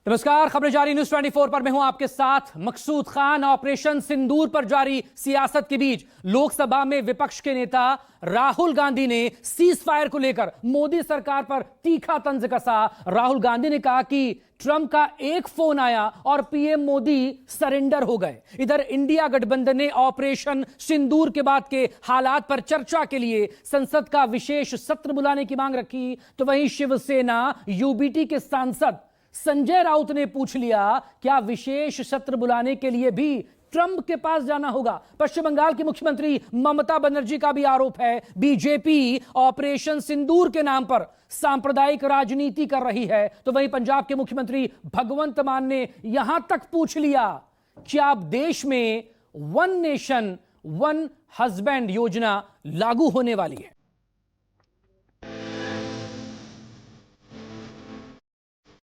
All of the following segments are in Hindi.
नमस्कार, खबरें जारी न्यूज 24 पर मैं हूं आपके साथ मकसूद खान। ऑपरेशन सिंदूर पर जारी सियासत के बीच लोकसभा में विपक्ष के नेता राहुल गांधी ने सीज फायर को लेकर मोदी सरकार पर तीखा तंज कसा। राहुल गांधी ने कहा कि ट्रंप का एक फोन आया और पीएम मोदी सरेंडर हो गए। इधर इंडिया गठबंधन ने ऑपरेशन सिंदूर के बाद के हालात पर चर्चा के लिए संसद का विशेष सत्र बुलाने की मांग रखी, तो वहीं शिवसेना यूबीटी के सांसद संजय राउत ने पूछ लिया क्या विशेष सत्र बुलाने के लिए भी ट्रंप के पास जाना होगा। पश्चिम बंगाल की मुख्यमंत्री ममता बनर्जी का भी आरोप है बीजेपी ऑपरेशन सिंदूर के नाम पर सांप्रदायिक राजनीति कर रही है। तो वहीं पंजाब के मुख्यमंत्री भगवंत मान ने यहां तक पूछ लिया क्या अब देश में वन नेशन वन हस्बैंड योजना लागू होने वाली है।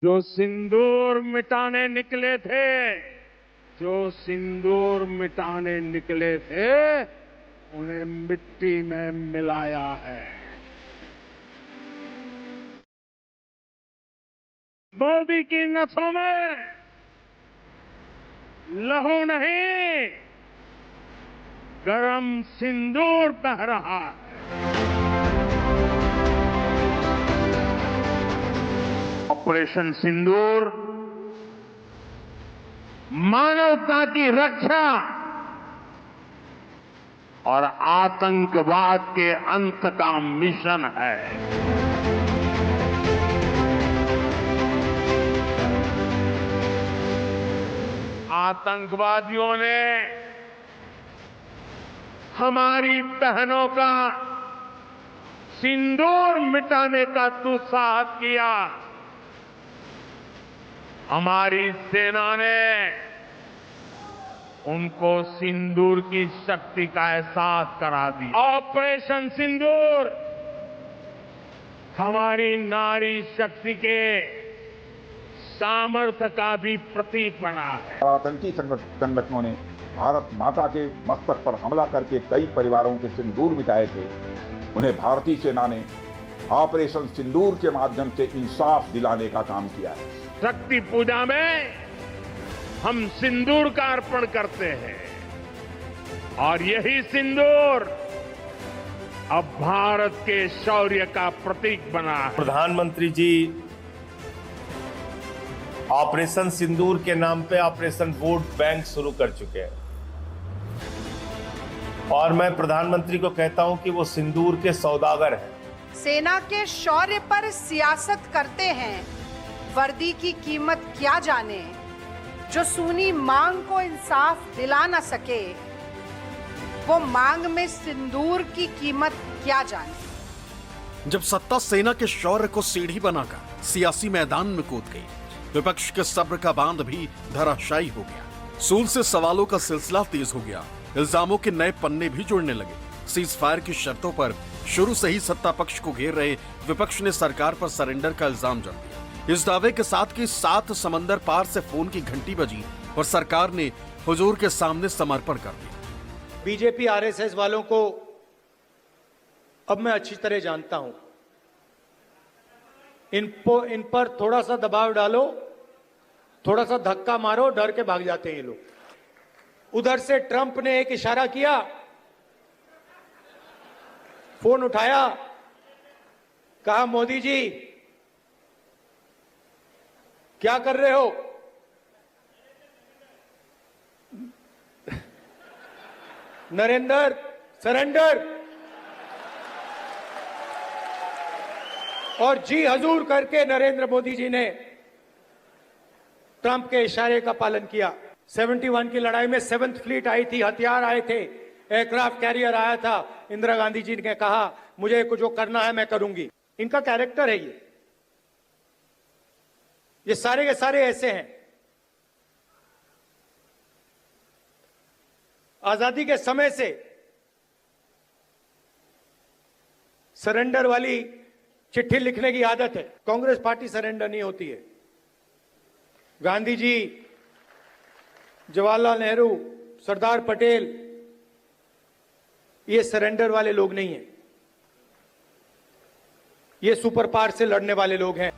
जो सिंदूर मिटाने निकले थे, उन्हें मिट्टी में मिलाया है। मोदी की नसों में लहू नहीं, गरम सिंदूर बह रहा है। ऑपरेशन सिंदूर मानवता की रक्षा और आतंकवाद के अंत का मिशन है। आतंकवादियों ने हमारी बहनों का सिंदूर मिटाने का दुस्साहस किया। हमारी सेना ने उनको सिंदूर की शक्ति का एहसास करा दिया। ऑपरेशन सिंदूर हमारी नारी शक्ति के सामर्थ्य का भी प्रतीक बना है। आतंकी संगठनों ने भारत माता के मस्तक पर हमला करके कई परिवारों के सिंदूर मिटाए थे। उन्हें भारतीय सेना ने ऑपरेशन सिंदूर के माध्यम से इंसाफ दिलाने का काम किया है। शक्ति पूजा में हम सिंदूर का अर्पण करते हैं और यही सिंदूर अब भारत के शौर्य का प्रतीक बना है। प्रधानमंत्री जी ऑपरेशन सिंदूर के नाम पे ऑपरेशन वोट बैंक शुरू कर चुके हैं और मैं प्रधानमंत्री को कहता हूं कि वो सिंदूर के सौदागर हैं। सेना के शौर्य पर सियासत करते हैं, वर्दी की कीमत क्या जाने, जो सुनी मांग को इंसाफ दिला न सके, वो मांग में सिंदूर की कीमत क्या जाने। जब सत्ता सेना के शौर्य को सीढ़ी बनाकर सियासी मैदान में कूद गई, विपक्ष के सब्र का बांध भी धराशायी हो गया। सूल से सवालों का सिलसिला तेज हो गया, इल्जामों के नए पन्ने भी जुड़ने लगे। सीज फायर की शर्तों पर शुरू से ही सत्ता पक्ष को घेर रहे विपक्ष ने सरकार पर सरेंडर का इल्जाम जड़ दिया। इस दावे के साथ कि 7 समंदर पार से फोन की घंटी बजी और सरकार ने हुजूर के सामने समर्पण कर दिया। बीजेपी आरएसएस वालों को अब मैं अच्छी तरह जानता हूं। इन पर थोड़ा सा दबाव डालो, थोड़ा सा धक्का मारो, डर के भाग जाते हैं ये लोग। उधर से ट्रंप ने एक इशारा किया, फोन उठाया, कहा मोदी जी क्या कर रहे हो? नरेंद्र सरेंडर, और जी हजूर करके नरेंद्र मोदी जी ने ट्रंप के इशारे का पालन किया। 71 की लड़ाई में 7th फ्लीट आई थी, हथियार आए थे, एयरक्राफ्ट कैरियर आया था। इंदिरा गांधी जी ने कहा मुझे कुछ जो करना है मैं करूंगी। इनका कैरेक्टर है ये सारे के सारे ऐसे हैं। आजादी के समय से सरेंडर वाली चिट्ठी लिखने की आदत है। कांग्रेस पार्टी सरेंडर नहीं होती है। गांधी जी, जवाहरलाल नेहरू, सरदार पटेल, ये सरेंडर वाले लोग नहीं हैं। ये सुपर पावर से लड़ने वाले लोग हैं।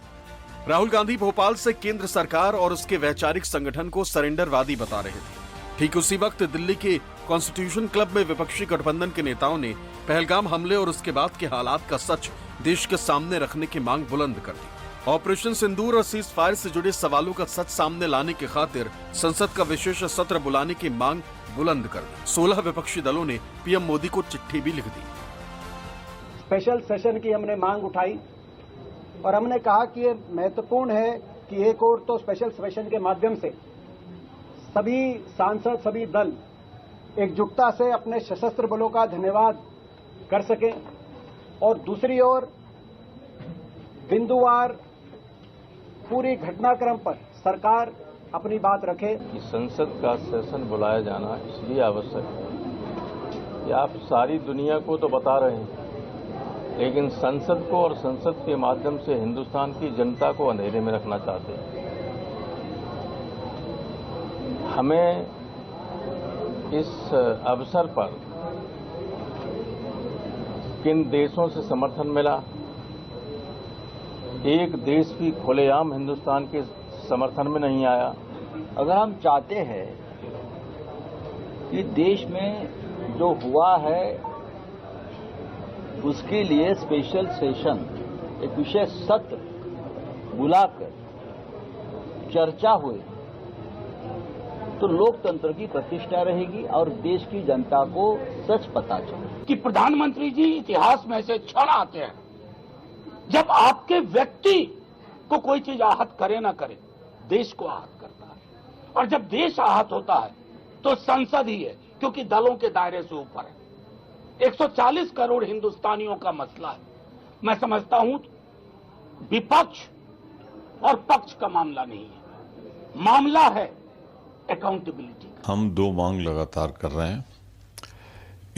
राहुल गांधी भोपाल से केंद्र सरकार और उसके वैचारिक संगठन को सरेंडरवादी बता रहे थे। ठीक उसी वक्त दिल्ली के कॉन्स्टिट्यूशन क्लब में विपक्षी गठबंधन के नेताओं ने पहलगाम हमले और उसके बाद के हालात का सच देश के सामने रखने की मांग बुलंद कर दी। ऑपरेशन सिंदूर और सीज फायर से जुड़े सवालों का सच सामने लाने की खातिर संसद का विशेष सत्र बुलाने की मांग बुलंद कर दी। 16 विपक्षी दलों ने पीएम मोदी को चिट्ठी भी लिख दी। स्पेशल सेशन की हमने मांग उठाई और हमने कहा कि ये महत्वपूर्ण है कि एक और तो स्पेशल सेशन के माध्यम से सभी सांसद, सभी दल एकजुटता से अपने सशस्त्र बलों का धन्यवाद कर सकें और दूसरी ओर बिंदुवार पूरी घटनाक्रम पर सरकार अपनी बात रखे। कि संसद का सेशन बुलाया जाना इसलिए आवश्यक है कि आप सारी दुनिया को तो बता रहे हैं, लेकिन संसद को और संसद के माध्यम से हिंदुस्तान की जनता को अंधेरे में रखना चाहते हैं। हमें इस अवसर पर किन देशों से समर्थन मिला, एक देश भी खुलेआम हिंदुस्तान के समर्थन में नहीं आया। अगर हम चाहते हैं कि देश में जो हुआ है उसके लिए स्पेशल सेशन, एक विशेष सत्र बुलाकर चर्चा हुई तो लोकतंत्र की प्रतिष्ठा रहेगी और देश की जनता को सच पता चले कि प्रधानमंत्री जी इतिहास में ऐसे क्षण आते हैं जब आपके व्यक्ति को कोई चीज आहत करे ना करे, देश को आहत करता है। और जब देश आहत होता है तो संसद ही है, क्योंकि दलों के दायरे से ऊपर है। 140 करोड़ हिंदुस्तानियों का मसला है। मैं समझता हूं विपक्ष और पक्ष का मामला नहीं है, मामला है अकाउंटेबिलिटी। हम दो मांग लगातार कर रहे हैं।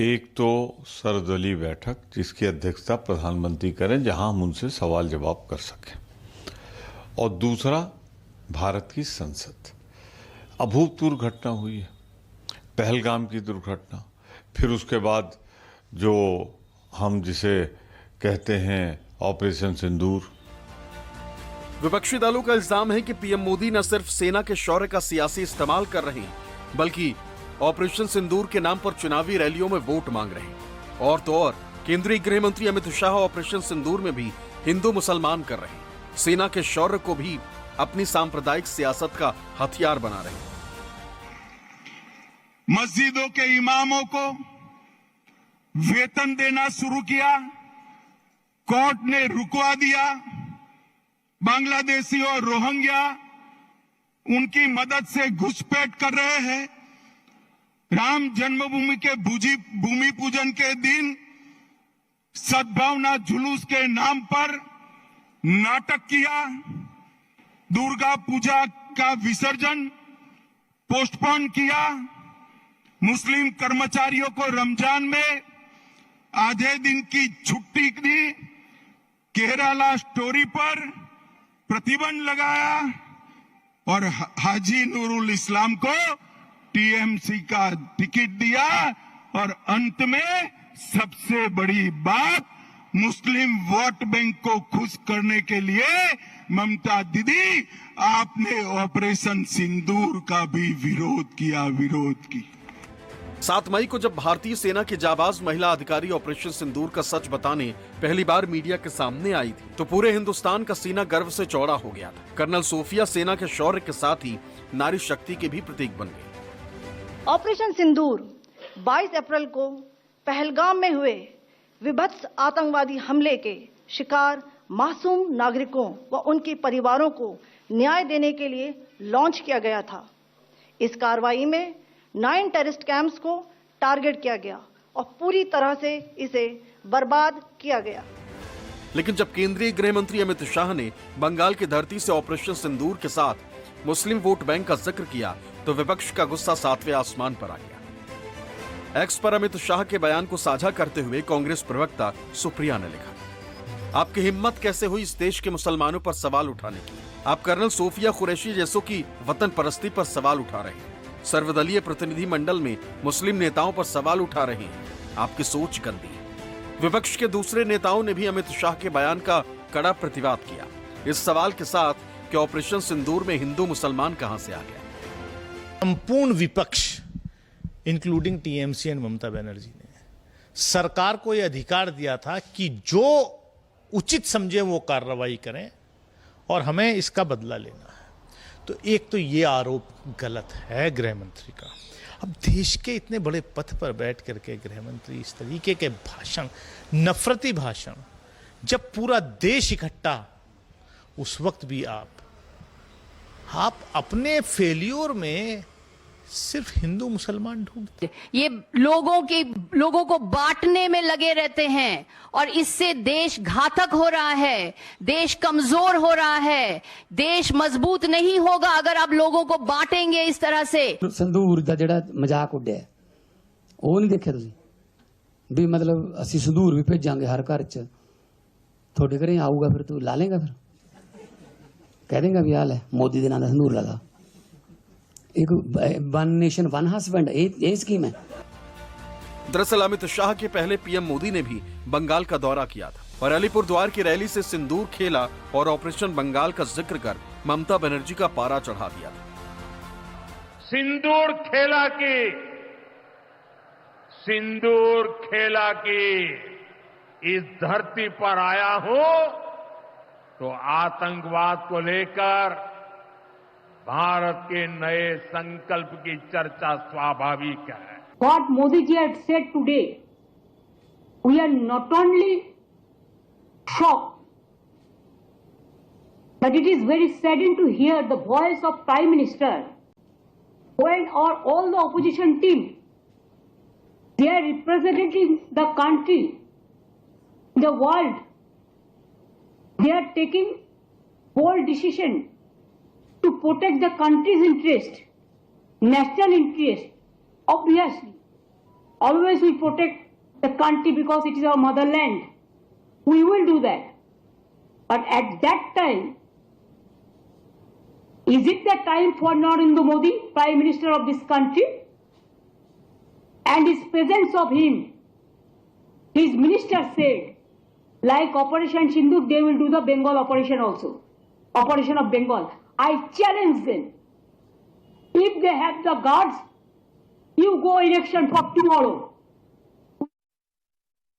एक तो सर्वदलीय बैठक जिसकी अध्यक्षता प्रधानमंत्री करें, जहां हम उनसे सवाल जवाब कर सकें, और दूसरा भारत की संसद। अभूतपूर्व घटना हुई है, पहलगाम की दुर्घटना, फिर उसके बाद जो हम जिसे कहते हैं ऑपरेशन सिंदूर। विपक्षी दलों का इल्जाम है कि पीएम मोदी न सिर्फ सेना के शौर्य का सियासी इस्तेमाल कर रहे हैं, बल्कि ऑपरेशन सिंदूर के नाम पर चुनावी रैलियों में वोट मांग रहे हैं। और तो और केंद्रीय गृह मंत्री अमित शाह ऑपरेशन सिंदूर में भी हिंदू मुसलमान कर रहे हैं। सेना के शौर्य को भी अपनी सांप्रदायिक सियासत का हथियार बना रहे हैं। मस्जिदों के इमामों को वेतन देना शुरू किया, कोर्ट ने रुकवा दिया। बांग्लादेशी और रोहिंग्या उनकी मदद से घुसपैठ कर रहे हैं। राम जन्मभूमि के भूमि पूजन के दिन सद्भावना जुलूस के नाम पर नाटक किया। दुर्गा पूजा का विसर्जन पोस्टपोन किया। मुस्लिम कर्मचारियों को रमजान में आधे दिन की छुट्टी दी। केरला स्टोरी पर प्रतिबंध लगाया और हाजी नूरुल इस्लाम को टीएमसी का टिकट दिया। और अंत में सबसे बड़ी बात, मुस्लिम वोट बैंक को खुश करने के लिए ममता दीदी आपने ऑपरेशन सिंदूर का भी विरोध की। 7 मई को जब भारतीय सेना की जाबाज महिला अधिकारी ऑपरेशन सिंदूर का सच बताने पहली बार मीडिया के सामने आई थी तो पूरे हिंदुस्तान का सीना गर्व से चौड़ा हो गया था। कर्नल सोफिया सेना के शौर्य के साथ ही नारी शक्ति के भी प्रतीक बन गई। ऑपरेशन सिंदूर 22 अप्रैल को पहलगाम में हुए विभत्स आतंकवादी हमले के शिकार मासूम नागरिकों व उनके परिवारों को न्याय देने के लिए लॉन्च किया गया था। इस कार्रवाई में 9 टेररिस्ट कैंप्स को टारगेट किया गया और पूरी तरह से इसे बर्बाद किया गया। लेकिन जब केंद्रीय गृह मंत्री अमित शाह ने बंगाल की धरती से ऑपरेशन सिंदूर के साथ मुस्लिम वोट बैंक का जिक्र किया तो विपक्ष का गुस्सा 7वें आसमान पर आ गया। एक्स पर अमित शाह के बयान को साझा करते हुए कांग्रेस प्रवक्ता सुप्रिया ने लिखा, आपकी हिम्मत कैसे हुई इस देश के मुसलमानों पर सवाल उठाने की? आप कर्नल सोफिया कुरैशी जैसों की वतन परस्ती पर सवाल उठा रहे हैं। सर्वदलीय प्रतिनिधि मंडल में मुस्लिम नेताओं पर सवाल उठा रहे हैं। आपकी सोच गंदी है। विपक्ष के दूसरे नेताओं ने भी अमित शाह के बयान का कड़ा प्रतिवाद किया। इस सवाल के साथ कि ऑपरेशन सिंदूर में हिंदू मुसलमान कहां से आ गया। संपूर्ण विपक्ष including TMC and Mamata Banerjee ने सरकार को यह अधिकार दिया था कि जो उचित समझे वो कार्रवाई करें और हमें इसका बदला लेना है। तो एक तो ये आरोप गलत है गृह मंत्री का। अब देश के इतने बड़े पद पर बैठ करके गृह मंत्री इस तरीके के भाषण, नफरती भाषण, जब पूरा देश इकट्ठा, उस वक्त भी आप अपने फेल्योर में सिर्फ हिंदू मुसलमान ढूंढते। ये लोगों को बांटने में लगे रहते हैं और इससे देश घातक हो रहा है, देश कमजोर हो रहा है, देश मजबूत नहीं होगा अगर आप लोगों को बांटेंगे इस तरह से। संदूर दा जेड़ा मजाक उड्या वो नहीं देखिया तुसीं भी, मतलब असीं संदूर भी भेजांगे हर घर च, थोड़े घरें आऊगा फिर तू ला लेगा, फिर कह देगा भी हाल है मोदी दे नाम दा संदूर लगा। एक वन नेशन वन हस्बैंड ये स्कीम है। दरअसल अमित शाह के पहले पीएम मोदी ने भी बंगाल का दौरा किया था और अलीपुर द्वार की रैली से सिंदूर खेला और ऑपरेशन बंगाल का जिक्र कर ममता बनर्जी का पारा चढ़ा दिया था। सिंदूर खेला की इस धरती पर आया हूं तो आतंकवाद को लेकर भारत के नए संकल्प की चर्चा स्वाभाविक है। What Modi ji had said today, we are not only shocked, but it is very saddening to hear the voice of Prime Minister when all the opposition team, they are representing the country, the world, they are taking bold decision to protect the country's interest, national interest. Obviously, always we protect the country because it is our motherland. We will do that. But at that time, is it the time for Narendra Modi, Prime Minister of this country? And his presence of him, his minister said, like Operation Sindoor, they will do the Bengal operation also. Operation of Bengal. I challenge them. If they have the guards, you go election for tomorrow.